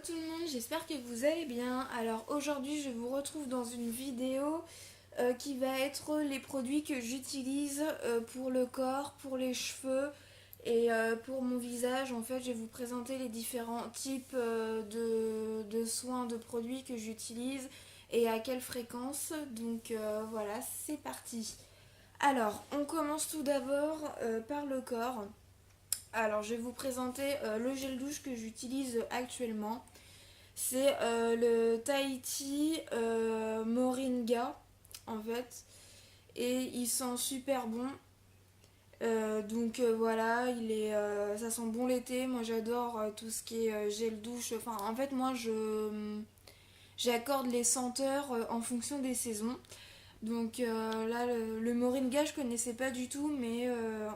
tout le monde, j'espère que vous allez bien. Alors aujourd'hui je vous retrouve dans une vidéo qui va être les produits que j'utilise pour le corps, pour les cheveux et pour mon visage. En fait je vais vous présenter les différents types de soins, de produits que j'utilise et à quelle fréquence. Donc voilà, c'est parti. Alors on commence tout d'abord par le corps. Alors, je vais vous présenter le gel douche que j'utilise actuellement. C'est le Tahiti Moringa, en fait. Et il sent super bon. Voilà, ça sent bon l'été. Moi, j'adore tout ce qui est gel douche. Enfin, en fait, j'accorde les senteurs en fonction des saisons. Donc là, le moringa, je connaissais pas du tout, mais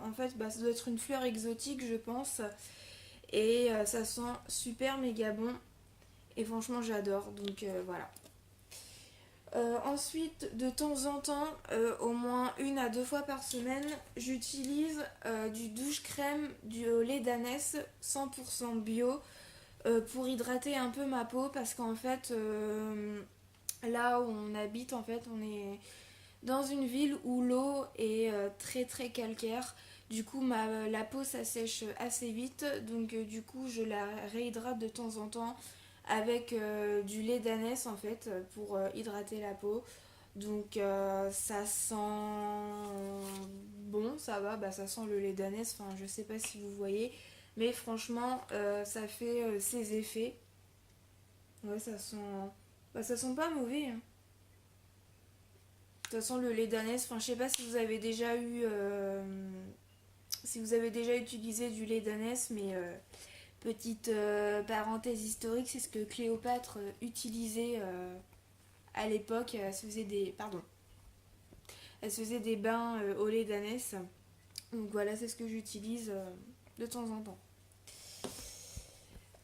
en fait, ça doit être une fleur exotique, je pense. Et ça sent super méga bon. Et franchement, j'adore. Donc voilà. Ensuite, de temps en temps, au moins 1 à 2 fois par semaine, j'utilise du douche crème du lait d'ânesse 100% bio pour hydrater un peu ma peau parce qu'en fait, là où on habite, en fait, on est dans une ville où l'eau est très très calcaire. Du coup, la peau s'assèche assez vite, donc du coup, je la réhydrate de temps en temps avec du lait d'ânesse en fait pour hydrater la peau. Donc ça sent bon, ça va, ça sent le lait d'ânesse, enfin je sais pas si vous voyez, mais franchement ça fait ses effets. Ouais, ça sent pas mauvais, hein. De toute façon, le lait d'ânesse, enfin je sais pas si vous avez déjà eu si vous avez déjà utilisé du lait d'ânesse, mais petite parenthèse historique, c'est ce que Cléopâtre utilisait à l'époque. Elle se faisait des bains au lait d'ânesse. Donc voilà, c'est ce que j'utilise de temps en temps.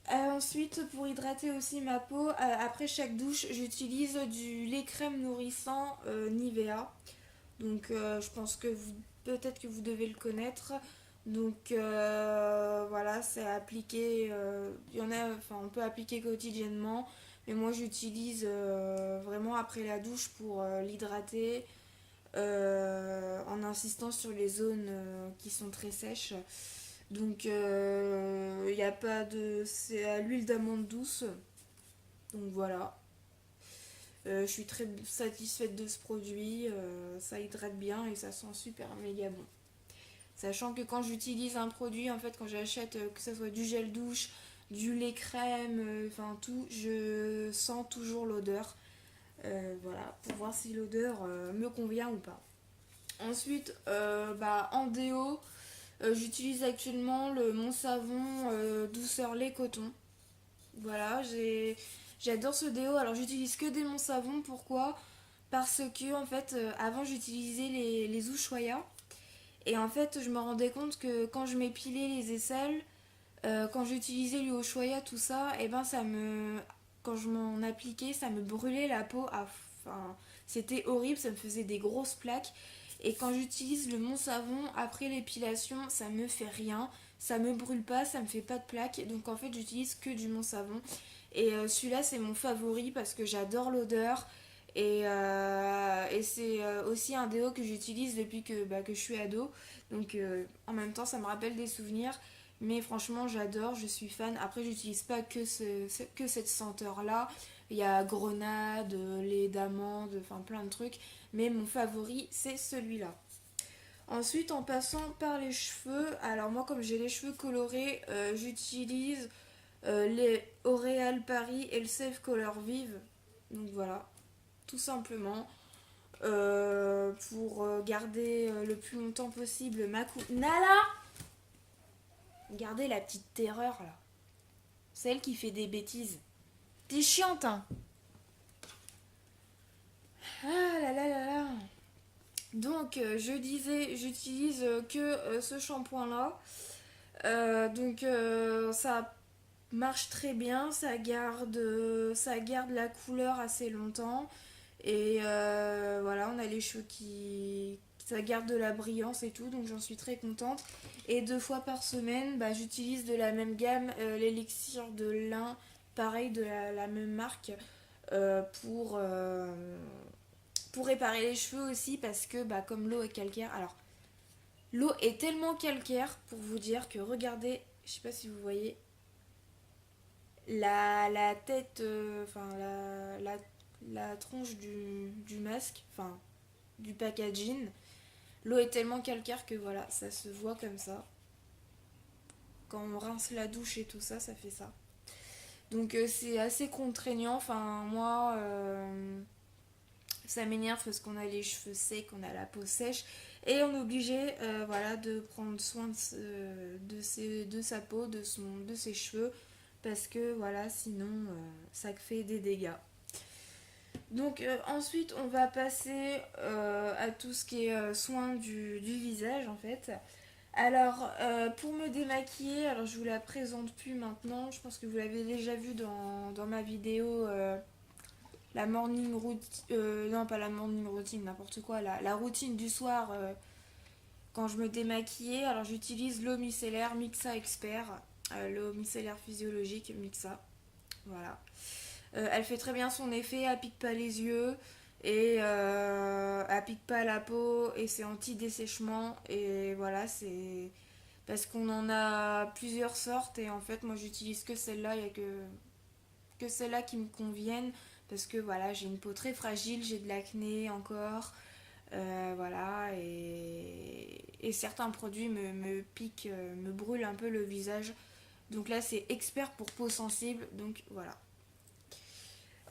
Ensuite, pour hydrater aussi ma peau, après chaque douche, j'utilise du lait crème nourrissant Nivea. Donc je pense que peut-être que vous devez le connaître. Donc voilà, c'est appliqué. Il y en a, enfin on peut appliquer quotidiennement, mais moi j'utilise vraiment après la douche pour l'hydrater en insistant sur les zones qui sont très sèches. Donc il n'y a pas de, c'est à l'huile d'amande douce. Donc voilà. Je suis très satisfaite de ce produit, ça hydrate bien et ça sent super méga bon. Sachant que quand j'utilise un produit, en fait, quand j'achète, que ce soit du gel douche, du lait crème, enfin tout, je sens toujours l'odeur. Voilà, pour voir si l'odeur me convient ou pas. Ensuite, en déo, j'utilise actuellement mon savon douceur lait coton. Voilà, j'adore ce déo. Alors j'utilise que des Mon Savon. Pourquoi? Parce que en fait, avant j'utilisais les Ushuaïa. Et en fait, je me rendais compte que quand je m'épilais les aisselles, quand j'utilisais l'Ushuaïa, tout ça, et ben quand je m'en appliquais, ça me brûlait la peau. Enfin, c'était horrible, ça me faisait des grosses plaques. Et quand j'utilise le Mon Savon après l'épilation, ça me fait rien. Ça me brûle pas, ça me fait pas de plaques. Donc en fait, j'utilise que du Mon Savon. Et celui-là, c'est mon favori parce que j'adore l'odeur. Et c'est aussi un déo que j'utilise depuis que je suis ado. Donc en même temps, ça me rappelle des souvenirs. Mais franchement, j'adore, je suis fan. Après, j'utilise pas que cette senteur-là. Il y a grenade, lait d'amande, enfin plein de trucs. Mais mon favori, c'est celui-là. Ensuite, en passant par les cheveux, alors moi, comme j'ai les cheveux colorés, j'utilise les L'Oréal Paris et le Save Color Vive. Donc voilà, tout simplement. Pour garder le plus longtemps possible ma coupe. Nala! Regardez la petite terreur là. Celle qui fait des bêtises. T'es chiante, hein. Ah là là là là. Donc, je disais, j'utilise que ce shampoing là. Ça marche très bien, ça garde la couleur assez longtemps. Et voilà, on a les cheveux qui. Ça garde de la brillance et tout, donc j'en suis très contente. Et 2 fois par semaine, j'utilise de la même gamme l'élixir de lin pareil de la même marque euh, pour, euh, pour réparer les cheveux aussi parce que bah, comme l'eau est calcaire, alors l'eau est tellement calcaire pour vous dire que regardez, je sais pas si vous voyez, la tête, enfin la tronche du masque, enfin du packaging, l'eau est tellement calcaire que voilà, ça se voit comme ça. Quand on rince la douche et tout ça, ça fait ça. Donc c'est assez contraignant. Enfin, moi, ça m'énerve parce qu'on a les cheveux secs, on a la peau sèche. Et on est obligé voilà, de prendre soin de sa peau, de ses cheveux. Parce que voilà, sinon, ça fait des dégâts. Donc ensuite, on va passer à tout ce qui est soin du visage en fait. Alors, pour me démaquiller, alors je vous la présente plus maintenant, je pense que vous l'avez déjà vu dans ma vidéo, la morning routine, non pas la morning routine, n'importe quoi, la routine du soir quand je me démaquillais. Alors j'utilise l'eau micellaire Mixa Expert, l'eau micellaire physiologique Mixa, voilà. Elle fait très bien son effet, elle pique pas les yeux et elle pique pas la peau et c'est anti-dessèchement et voilà, c'est parce qu'on en a plusieurs sortes et en fait moi j'utilise que celle-là, il y a que celle-là qui me conviennent parce que voilà, j'ai une peau très fragile, j'ai de l'acné encore, voilà, et certains produits me piquent, me brûlent un peu le visage. Donc là c'est expert pour peau sensible, donc voilà.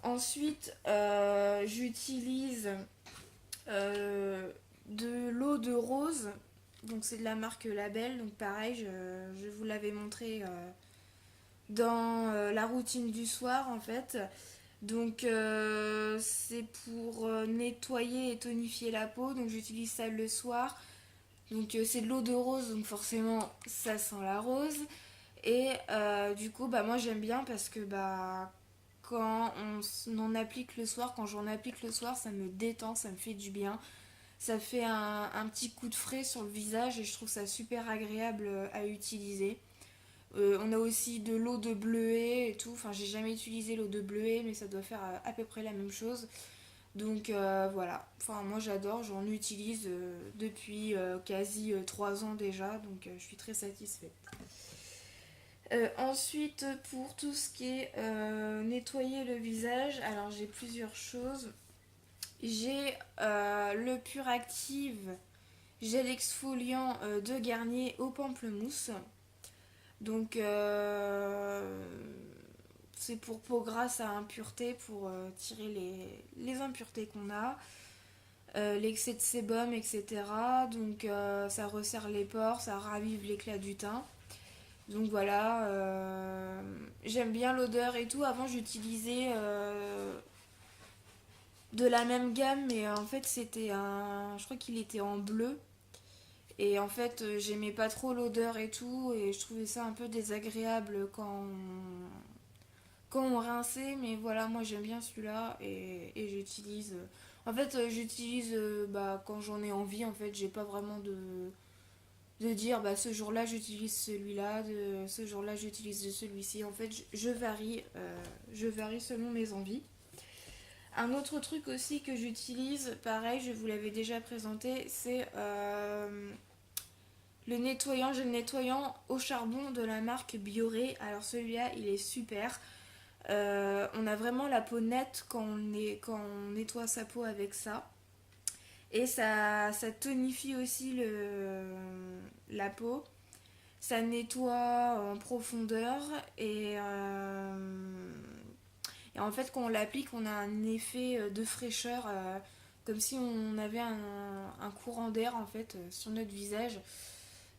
Ensuite, j'utilise de l'eau de rose. Donc c'est de la marque Label. Donc pareil, je vous l'avais montré dans la routine du soir en fait. Donc c'est pour nettoyer et tonifier la peau. Donc j'utilise ça le soir. Donc c'est de l'eau de rose, donc forcément ça sent la rose. Et du coup, bah moi j'aime bien parce que bah quand on en applique le soir, quand j'en applique le soir, ça me détend, ça me fait du bien. Ça fait un petit coup de frais sur le visage et je trouve ça super agréable à utiliser. On a aussi de l'eau de bleuet et tout. Enfin, j'ai jamais utilisé l'eau de bleuet, mais ça doit faire à peu près la même chose. Donc voilà. Enfin, moi j'adore, j'en utilise depuis quasi 3 ans déjà, donc je suis très satisfaite. Ensuite, pour tout ce qui est nettoyer le visage, alors j'ai plusieurs choses. J'ai le Puractive gel exfoliant de Garnier au pamplemousse. Donc c'est pour peau grasse à impureté, pour tirer les impuretés qu'on a, l'excès de sébum, etc. Donc ça resserre les pores, ça ravive l'éclat du teint. Donc voilà, j'aime bien l'odeur et tout. Avant j'utilisais de la même gamme, mais en fait c'était un... Je crois qu'il était en bleu. Et en fait j'aimais pas trop l'odeur et tout. Et je trouvais ça un peu désagréable quand on rinçait. Mais voilà, moi j'aime bien celui-là et j'utilise... En fait j'utilise bah, quand j'en ai envie. En fait j'ai pas vraiment de dire bah ce jour-là j'utilise celui-là, ce jour-là j'utilise celui-ci. En fait, je varie selon mes envies. Un autre truc aussi que j'utilise, pareil, je vous l'avais déjà présenté, c'est le nettoyant, gel nettoyant au charbon de la marque Bioré. Alors celui-là, il est super. On a vraiment la peau nette quand on nettoie sa peau avec ça. Et ça tonifie aussi la peau. Ça nettoie en profondeur et en fait quand on l'applique on a un effet de fraîcheur comme si on avait un courant d'air en fait sur notre visage.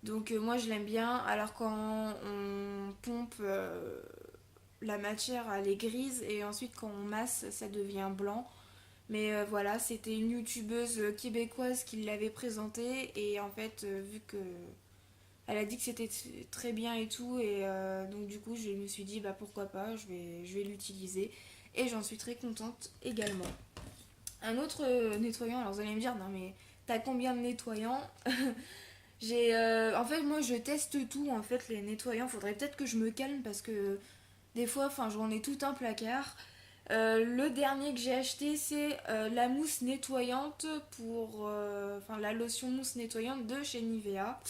Donc moi je l'aime bien. Alors quand on pompe la matière elle est grise et ensuite quand on masse ça devient blanc. Mais voilà, c'était une youtubeuse québécoise qui l'avait présenté et en fait vu que elle a dit que c'était très bien et tout, et donc du coup je me suis dit bah pourquoi pas, je vais l'utiliser et j'en suis très contente également. Un autre nettoyant, alors vous allez me dire non mais t'as combien de nettoyants? En fait moi je teste tout en fait les nettoyants, faudrait peut-être que je me calme parce que Des fois, enfin, j'en ai tout un placard. Le dernier que j'ai acheté, c'est la mousse nettoyante enfin, la lotion mousse nettoyante de chez Nivea.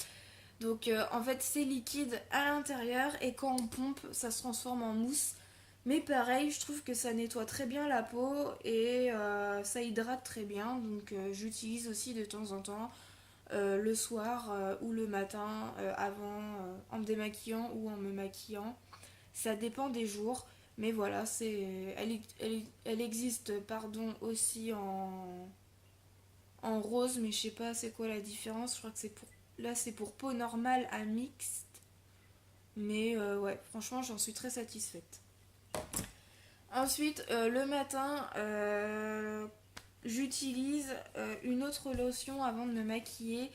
Donc en fait c'est liquide à l'intérieur et quand on pompe ça se transforme en mousse. Mais pareil, je trouve que ça nettoie très bien la peau et ça hydrate très bien. Donc j'utilise aussi de temps en temps le soir ou le matin avant en me démaquillant ou en me maquillant. Ça dépend des jours. Mais voilà, elle existe pardon, aussi en rose, mais je sais pas c'est quoi la différence. Je crois que là c'est pour peau normale à mixte. Mais ouais, franchement, j'en suis très satisfaite. Ensuite, le matin, j'utilise une autre lotion avant de me maquiller.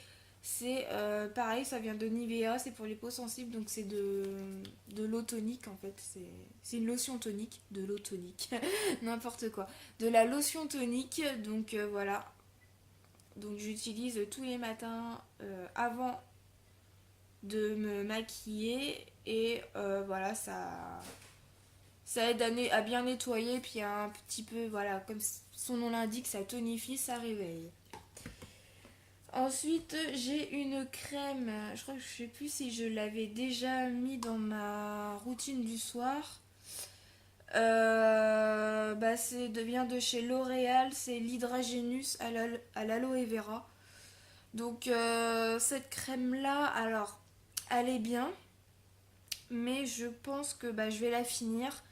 C'est pareil, ça vient de Nivea, c'est pour les peaux sensibles, donc c'est de l'eau tonique en fait. C'est une lotion tonique, de l'eau tonique, n'importe quoi. De la lotion tonique, donc voilà. Donc j'utilise tous les matins avant de me maquiller et voilà, ça aide à bien nettoyer, puis un petit peu, voilà, comme son nom l'indique, ça tonifie, ça réveille. Ensuite, j'ai une crème, je crois que je sais plus si je l'avais déjà mis dans ma routine du soir. C'est vient de chez L'Oréal, c'est l'Hydragénus à l'aloe vera. Donc cette crème là, alors elle est bien, mais je pense que je vais la finir.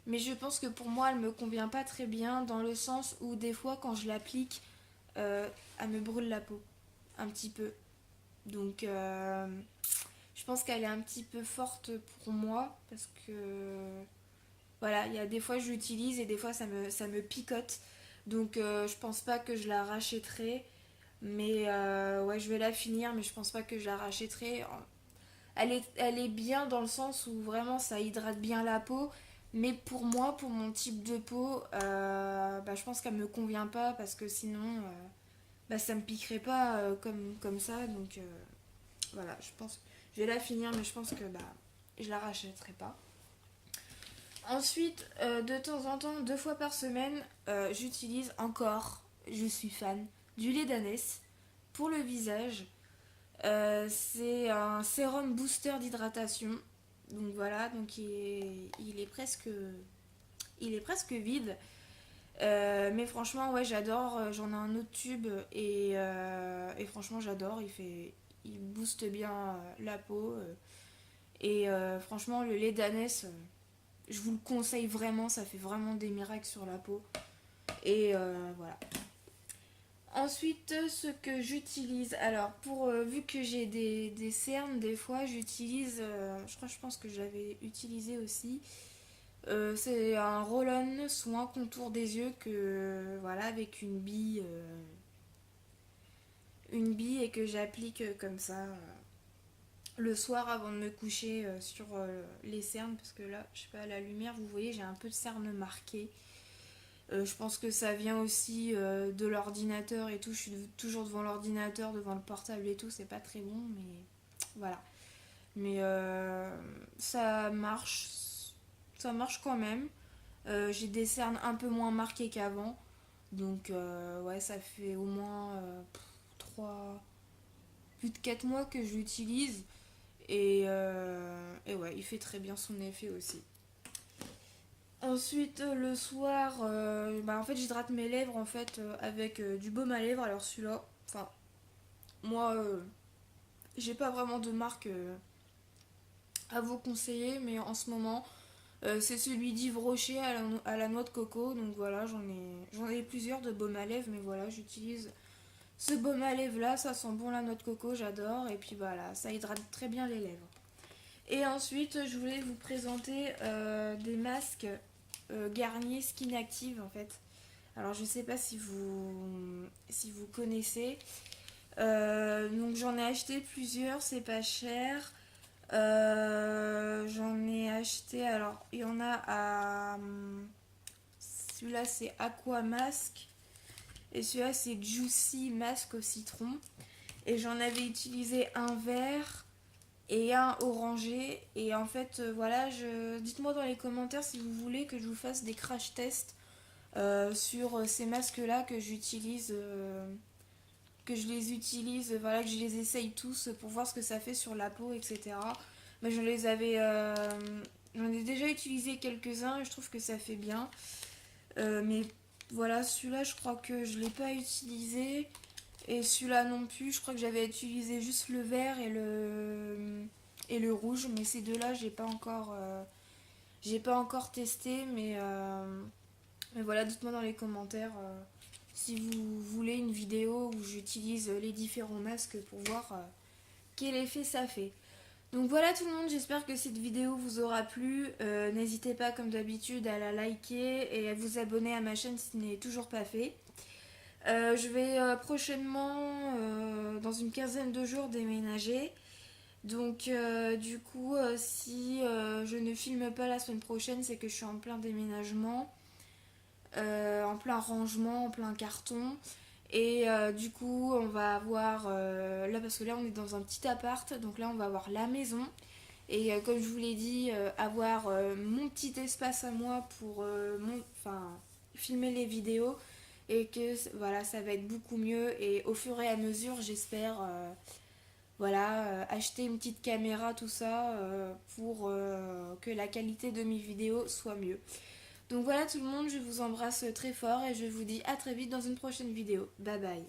Mais je pense que pour moi elle me convient pas très bien dans le sens où des fois quand je l'applique, elle me brûle la peau un petit peu. Donc je pense qu'elle est un petit peu forte pour moi parce que voilà, il y a des fois je l'utilise et des fois ça me picote. Donc je pense pas que je la rachèterai. Mais ouais, je vais la finir, mais je pense pas que je la rachèterai. Elle est bien dans le sens où vraiment ça hydrate bien la peau. Mais pour moi, pour mon type de peau, je pense qu'elle me convient pas parce que sinon, ça me piquerait pas comme ça. Donc voilà, je pense. Je vais la finir, mais je pense que je la rachèterai pas. Ensuite, de temps en temps, 2 fois par semaine, j'utilise encore, je suis fan, du lait d'ânesse pour le visage. C'est un sérum booster d'hydratation. Donc voilà, donc il est presque vide. Mais franchement, ouais, j'adore. J'en ai un autre tube et franchement, j'adore. Il booste bien la peau. Et franchement, le lait d'ânesse, je vous le conseille vraiment. Ça fait vraiment des miracles sur la peau. Et voilà. Ensuite, ce que j'utilise, alors vu que j'ai des cernes, des fois j'utilise, je pense que je l'avais utilisé aussi. C'est un roll-on soin contour des yeux que voilà avec une bille et que j'applique comme ça le soir avant de me coucher sur les cernes parce que là, je sais pas à la lumière, vous voyez, j'ai un peu de cernes marquées. Je pense que ça vient aussi de l'ordinateur et tout. Je suis toujours devant l'ordinateur, devant le portable et tout. C'est pas très bon, mais voilà. Mais ça marche. Ça marche quand même. J'ai des cernes un peu moins marquées qu'avant. Donc, ouais, ça fait au moins 3, plus de 4 mois que je l'utilise. Et ouais, il fait très bien son effet aussi. Ensuite, le soir, en fait, j'hydrate mes lèvres en fait avec du baume à lèvres. Alors celui-là, enfin, moi, j'ai pas vraiment de marque à vous conseiller, mais en ce moment, c'est celui d'Yves Rocher à la noix de coco. Donc voilà, j'en ai plusieurs de baume à lèvres, mais voilà, j'utilise ce baume à lèvres là. Ça sent bon la noix de coco, j'adore. Et puis voilà, ça hydrate très bien les lèvres. Et ensuite, je voulais vous présenter des masques Garnier Skin Active en fait. Alors je sais pas si vous connaissez. Donc j'en ai acheté plusieurs, c'est pas cher. J'en ai acheté, alors il y en a à... Celui-là c'est Aqua Mask et celui-là c'est Juicy Mask au citron. Et j'en avais utilisé un verre et un orangé. Et en fait, voilà, dites-moi dans les commentaires si vous voulez que je vous fasse des crash tests sur ces masques-là que j'utilise, que je les utilise, voilà, que je les essaye tous pour voir ce que ça fait sur la peau, etc. Mais j'en ai déjà utilisé quelques-uns et je trouve que ça fait bien. Mais voilà, celui-là, je crois que je l'ai pas utilisé. Et celui-là non plus, je crois que j'avais utilisé juste le vert et le rouge, mais ces deux-là, j'ai pas encore testé, mais voilà, dites-moi dans les commentaires si vous voulez une vidéo où j'utilise les différents masques pour voir quel effet ça fait. Donc voilà tout le monde, j'espère que cette vidéo vous aura plu. N'hésitez pas comme d'habitude à la liker et à vous abonner à ma chaîne si ce n'est toujours pas fait. Je vais prochainement, dans une quinzaine de jours, déménager. Donc du coup, si je ne filme pas la semaine prochaine, c'est que je suis en plein déménagement, en plein rangement, en plein carton. Et du coup, on va avoir, là parce que là on est dans un petit appart, donc là on va avoir la maison. Et comme je vous l'ai dit, avoir mon petit espace à moi pour filmer les vidéos. Et que voilà, ça va être beaucoup mieux. Et au fur et à mesure, j'espère acheter une petite caméra, tout ça, pour que la qualité de mes vidéos soit mieux. Donc voilà tout le monde, je vous embrasse très fort et je vous dis à très vite dans une prochaine vidéo. Bye bye.